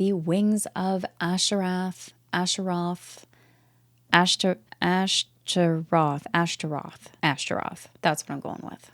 The Wings of Ashtaroth, Ashtaroth. That's what I'm going with.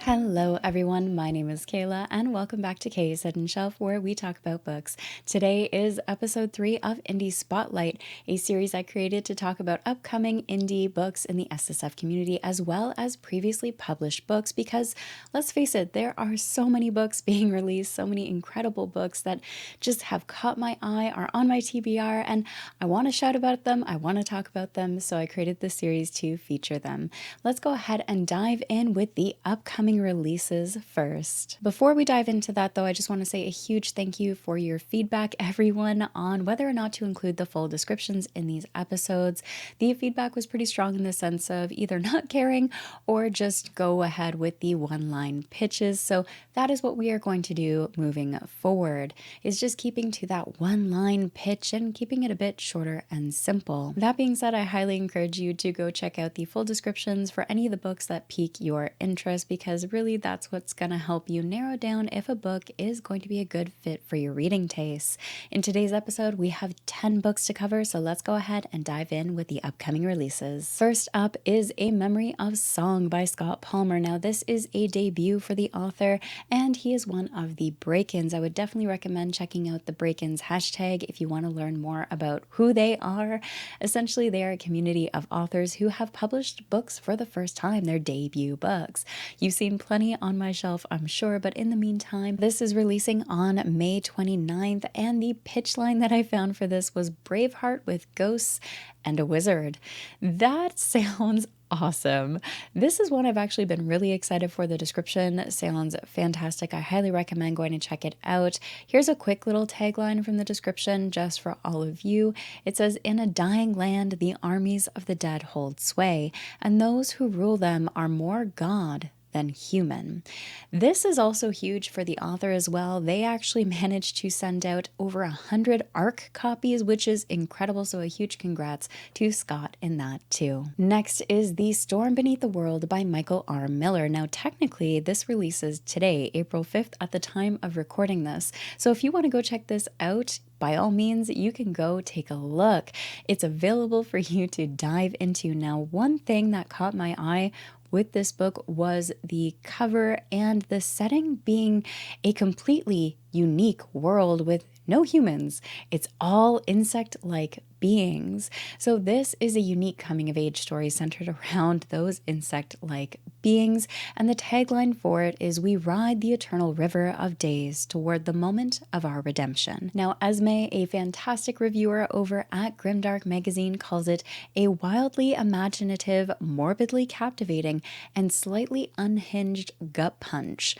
Hello everyone, my name is Kayla and welcome back to Kay's Hidden Shelf, where we talk about books. Today is episode 3 of Indie Spotlight, a series I created to talk about upcoming indie books in the SSF community as well as previously published books, because let's face it, there are so many books being released, so many incredible books that just have caught my eye, are on my TBR, and I want to shout about them, I want to talk about them, so I created this series to feature them. Let's go ahead and dive in with the upcoming releases first. Before we dive into that though, I just want to say a huge thank you for your feedback, everyone, on whether or not to include the full descriptions in these episodes. The feedback was pretty strong in the sense of either not caring or just go ahead with the one-line pitches. So that is what we are going to do moving forward, is just keeping to that one-line pitch and keeping it a bit shorter and simple. That being said, I highly encourage you to go check out the full descriptions for any of the books that pique your interest, because really that's what's going to help you narrow down if a book is going to be a good fit for your reading tastes. In today's episode, we have 10 books to cover, so let's go ahead and dive in with the upcoming releases. First up is A Memory of Song by Scott Palmer. Now, this is a debut for the author, and he is one of the break-ins. I would definitely recommend checking out the break-ins hashtag if you want to learn more about who they are. Essentially, they are a community of authors who have published books for the first time, their debut books. You've seen plenty on my shelf, I'm sure, but in the meantime, this is releasing on May 29th, and the pitch line that I found for this was Braveheart with ghosts and a wizard. That sounds awesome. This is one I've actually been really excited for. The description sounds fantastic. I highly recommend going to check it out. Here's a quick little tagline from the description just for all of you. It says, "In a dying land, the armies of the dead hold sway, and those who rule them are more God than human." This is also huge for the author as well. They actually managed to send out over 100 ARC copies, which is incredible. So a huge congrats to Scott in that too. Next is The Storm Beneath the World by Michael R. Miller. Now, technically, this releases today, April 5th, at the time of recording this. So if you want to go check this out, by all means, you can go take a look. It's available for you to dive into. Now, one thing that caught my eye with this book was the cover and the setting being a completely unique world with no humans. It's all insect-like beings. So this is a unique coming-of-age story centered around those insect-like beings, and the tagline for it is, "We ride the eternal river of days toward the moment of our redemption." Now, Esme, a fantastic reviewer over at Grimdark Magazine, calls it a wildly imaginative, morbidly captivating, and slightly unhinged gut punch.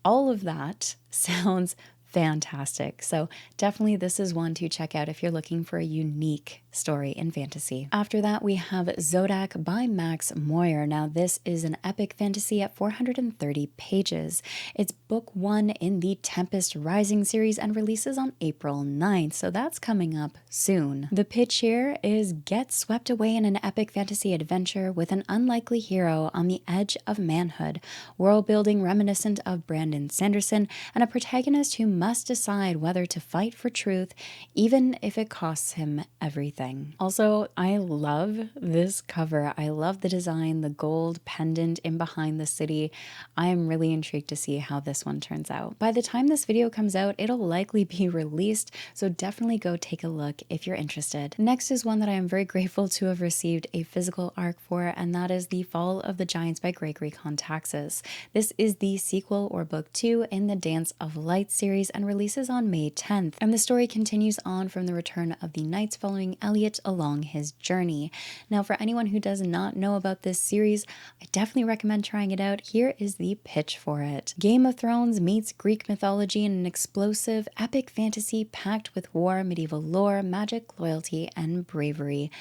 All of that sounds fantastic. So definitely this is one to check out if you're looking for a unique story in fantasy. After that, we have Zodak by Max Moyer. Now, this is an epic fantasy at 430 pages. It's book 1 in the Tempest Rising series and releases on April 9th, so that's coming up soon. The pitch here is: get swept away in an epic fantasy adventure with an unlikely hero on the edge of manhood, world building reminiscent of Brandon Sanderson, and a protagonist who must decide whether to fight for truth, even if it costs him everything. Also, I love this cover. I love the design, the gold pendant in behind the city. I am really intrigued to see how this one turns out. By the time this video comes out, it'll likely be released, so definitely go take a look if you're interested. Next is one that I am very grateful to have received a physical ARC for, and that is The Fall of the Giants by Gregory Contaxis. This is the sequel, or book 2, in the Dance of Light series and releases on May 10th. And the story continues on from the return of the knights following Elliot along his journey. Now, for anyone who does not know about this series, I definitely recommend trying it out. Here is the pitch for it. Game of Thrones meets Greek mythology in an explosive, epic fantasy packed with war, medieval lore, magic, loyalty, and bravery.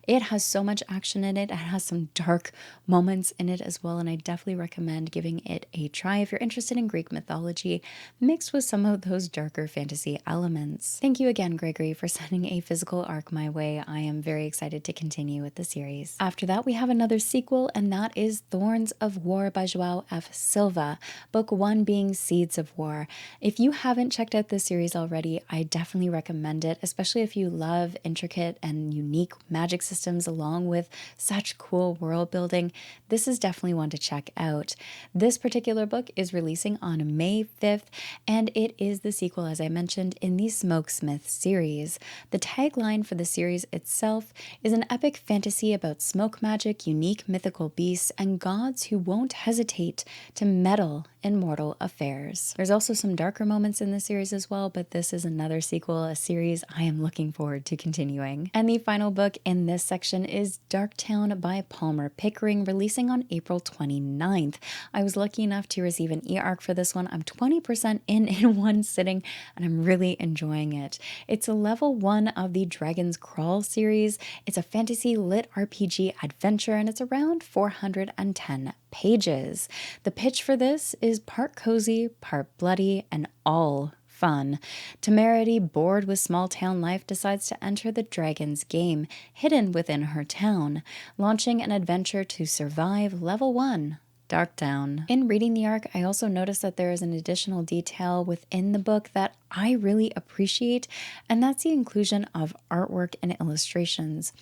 It has so much action in it. It has some dark moments in it as well, and I definitely recommend giving it a try if you're interested in Greek mythology mixed with some of those darker fantasy elements. Thank you again, Gregory, for sending a physical ARC my way. today. I am very excited to continue with the series. After that, we have another sequel, and that is Thorns of War by João F. Silva, book 1 being Seeds of War. If you haven't checked out this series already, I definitely recommend it, especially if you love intricate and unique magic systems along with such cool world building. This is definitely one to check out. This particular book is releasing on May 5th, and it is the sequel, as I mentioned, in the Smokesmith series. The tagline for the series itself is an epic fantasy about smoke magic, unique mythical beasts, and gods who won't hesitate to meddle in mortal affairs. There's also some darker moments in the series as well, but this is another sequel, a series I am looking forward to continuing. And the final book in this section is Darktown by Palmer Pickering, releasing on April 29th. I was lucky enough to receive an e-arc for this one. I'm 20% in one sitting, and I'm really enjoying it. It's a level 1 of the Dragon's Crawl series. It's a fantasy lit RPG adventure, and it's around 410 pages. The pitch for this is part cozy, part bloody, and all fun. Temerity, bored with small town life, decides to enter the dragon's game, hidden within her town, launching an adventure to survive level 1. Darktown. In reading the arc, I also noticed that there is an additional detail within the book that I really appreciate, and that's the inclusion of artwork and illustrations.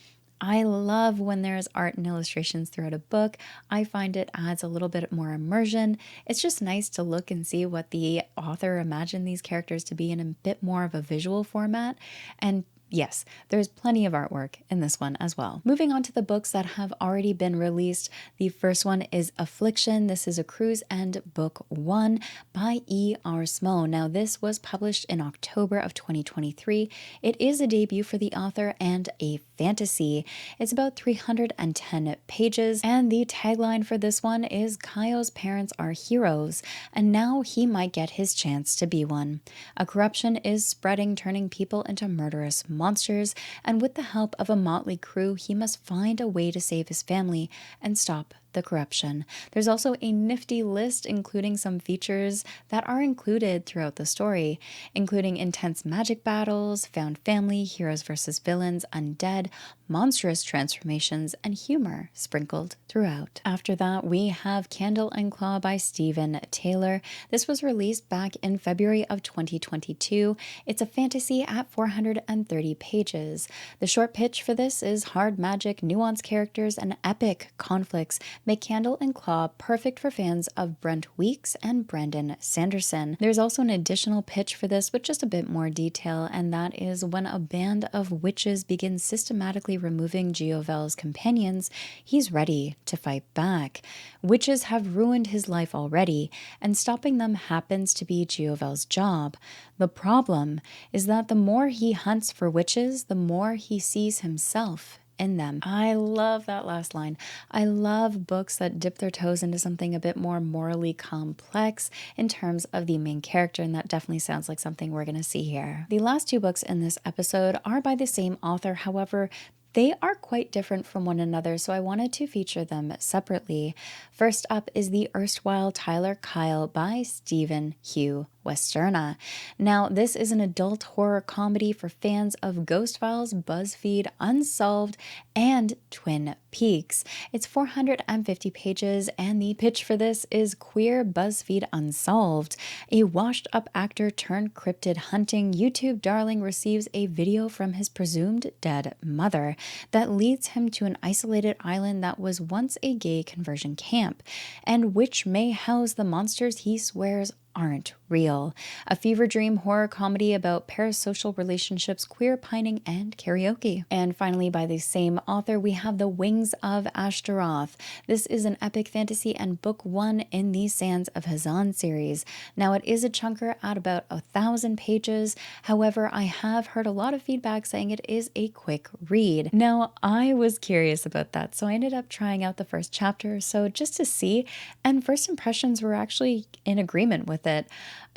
I love when there's art and illustrations throughout a book. I find it adds a little bit more immersion. It's just nice to look and see what the author imagined these characters to be in a bit more of a visual format. And yes, there's plenty of artwork in this one as well. Moving on to the books that have already been released. The first one is Affliction. This is a cruise end book 1 by E.R. Smo. Now, this was published in October of 2023. It is a debut for the author and a fantasy. It's about 310 pages, and the tagline for this one is Kaio's parents are heroes, and now he might get his chance to be one. A corruption is spreading, turning people into murderous monsters, and with the help of a motley crew, he must find a way to save his family and stop the corruption. There's also a nifty list including some features that are included throughout the story, including intense magic battles, found family, heroes versus villains, undead, monstrous transformations, and humor sprinkled throughout. After that, we have Candle and Claw by Stephen Taylor. This was released back in February of 2022. It's a fantasy at 430 pages. The short pitch for this is hard magic, nuanced characters, and epic conflicts make Candle and Claw perfect for fans of Brent Weeks and Brandon Sanderson. There's also an additional pitch for this with just a bit more detail, and that is when a band of witches begins systematically removing Giovel's companions, he's ready to fight back. Witches have ruined his life already, and stopping them happens to be Giovel's job. The problem is that the more he hunts for witches, the more he sees himself in them. I love that last line. I love books that dip their toes into something a bit more morally complex in terms of the main character, and that definitely sounds like something we're going to see here. The last 2 books in this episode are by the same author, however, they are quite different from one another, so I wanted to feature them separately. First up is the erstwhile Tyler Kyle by Stephen Hugh Westerna. Now, this is an adult horror comedy for fans of Ghost Files, BuzzFeed, Unsolved, and Twin Peaks. It's 450 pages, and the pitch for this is queer BuzzFeed Unsolved. A washed-up actor turned cryptid hunting YouTube darling receives a video from his presumed dead mother that leads him to an isolated island that was once a gay conversion camp, and which may house the monsters he swears aren't real. A fever dream horror comedy about parasocial relationships, queer pining, and karaoke. And finally, by the same author, we have The Wings of Ashtaroth. This is an epic fantasy and book 1 in the Sands of Hazan series. Now, it is a chunker at about 1,000 pages. However, I have heard a lot of feedback saying it is a quick read. Now, I was curious about that, so I ended up trying out the first chapter or so just to see, and first impressions were actually in agreement with it.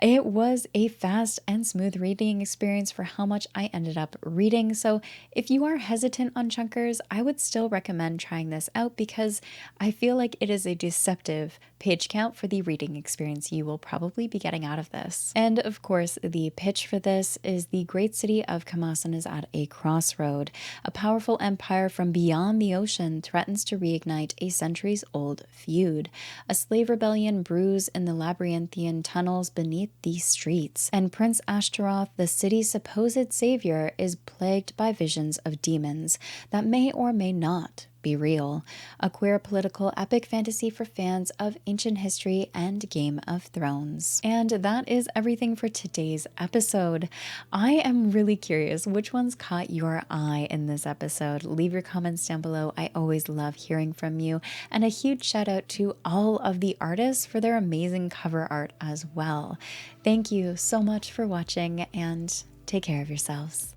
It was a fast and smooth reading experience for how much I ended up reading. So if you are hesitant on chunkers, I would still recommend trying this out because I feel like it is a deceptive page count for the reading experience you will probably be getting out of this. And of course, the pitch for this is the great city of Kamasan is at a crossroad. A powerful empire from beyond the ocean threatens to reignite a centuries-old feud. A slave rebellion brews in the labyrinthian tunnels beneath these streets, and Prince Ashtaroth, the city's supposed savior, is plagued by visions of demons that may or may not be real. A queer political epic fantasy for fans of ancient history and Game of Thrones. And that is everything for today's episode. I am really curious which ones caught your eye in this episode. Leave your comments down below. I always love hearing from you. And a huge shout out to all of the artists for their amazing cover art as well. Thank you so much for watching and take care of yourselves.